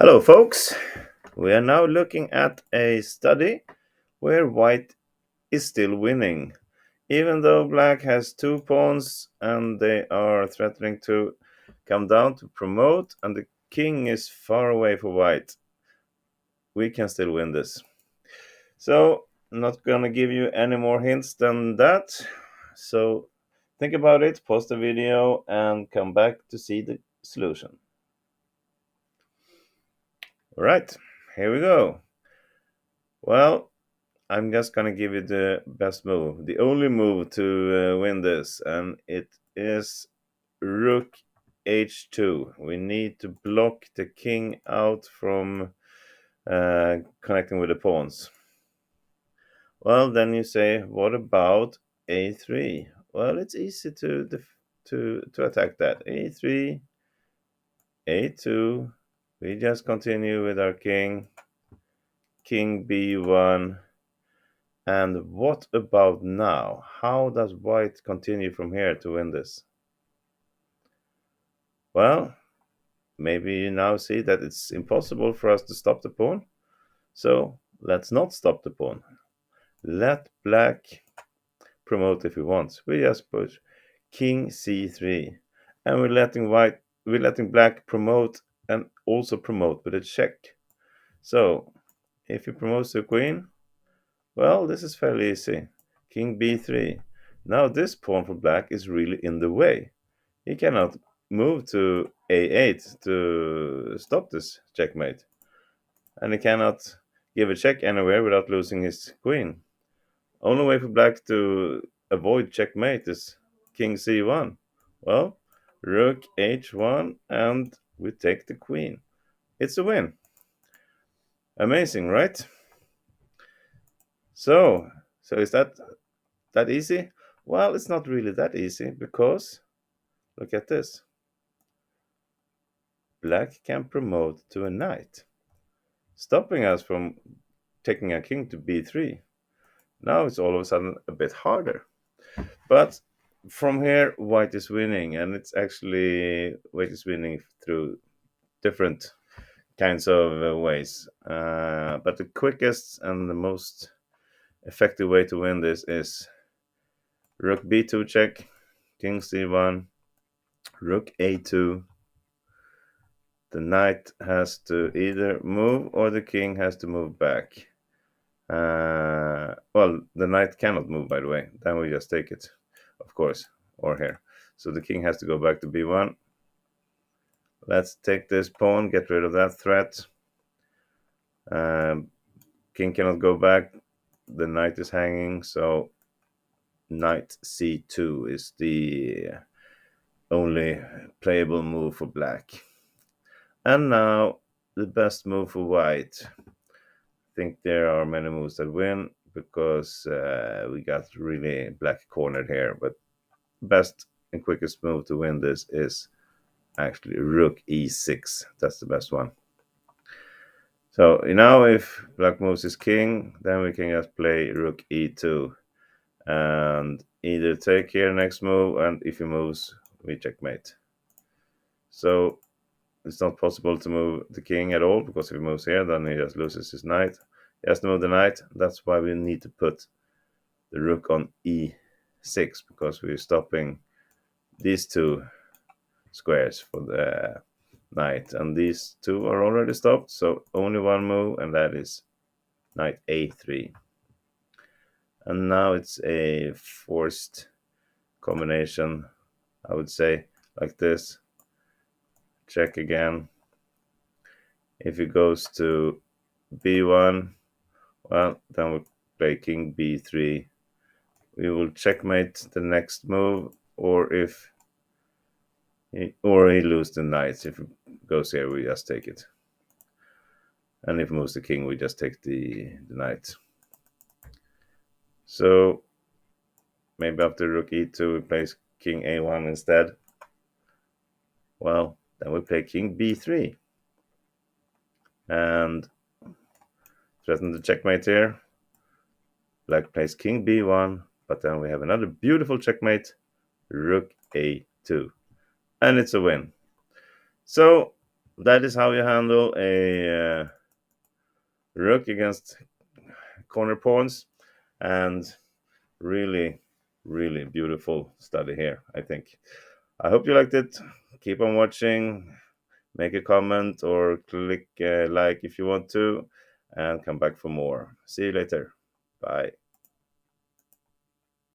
Hello, folks. We are now looking at a study where white is still winning, even though black has two pawns and they are threatening to come down to promote, and the king is far away for white. We can still win this. So, not gonna give you any more hints than that. So, think about it, pause the video, and come back to see the solution. All right, here we go. Well, I'm just gonna give you the best move, the only move to win this, and it is Rook H2. We need to block the king out from connecting with the pawns. Well, then you say, what about A3? Well, it's easy to attack that. A3, A2. We just continue with our king. King B1. And what about now? How does white continue from here to win this? Well, maybe you now see that it's impossible for us to stop the pawn. So let's not stop the pawn. Let black promote if he wants. We just push king c3. And we're letting black promote and also promote with a check. So if he promotes the queen, well, this is fairly easy. King b3. Now this pawn for black is really in the way. He cannot move to a8 to stop this checkmate. And he cannot give a check anywhere without losing his queen. Only way for black to avoid checkmate is king c1. Well, rook h1 and we take the queen. It's a win. Amazing, right? So is that easy? Well, it's not really that easy because look at this. Black can promote to a knight, stopping us from taking a king to b3. Now it's all of a sudden a bit harder. But from here, white is winning, and it's actually white is winning through different kinds of ways. But the quickest and the most effective way to win this is rook b2 check, king c1, rook a2. The knight has to either move or the king has to move back. Well, the knight cannot move, by the way. Then we just take it, of course, or here. So the king has to go back to b1. Let's take this pawn, get rid of that threat. King cannot go back. The knight is hanging, so knight c2 is the only playable move for black. And now the best move for white. I think there are many moves that win because we got really black cornered here. But best and quickest move to win this is actually rook e6. That's the best one. So now if black moves his king, then we can just play rook e2 and either take here next move, and if he moves, we checkmate. So it's not possible to move the king at all, because if he moves here, then he just loses his knight. He has to move the knight. That's why we need to put the rook on e6, because we're stopping these two squares for the knight, and these two are already stopped, so only one move, and that is knight a3. And now it's a forced combination, I would say, like this. Check again. If he goes to b1, well, then we play king b3. We will checkmate the next move, or if he loses the knights. If it goes here, we just take it. And if he moves the king, we just take the knight. So maybe after rook e2, we play king a1 instead. Well, then we play king b3. And threaten the checkmate here. Black plays king b1, but then we have another beautiful checkmate, rook a2. And it's a win. So That is how you handle a rook against corner pawns, and really, really beautiful study here, I think. I hope you liked it. Keep on watching, make a comment, or click like if you want to, and come back for more. See you later. Bye.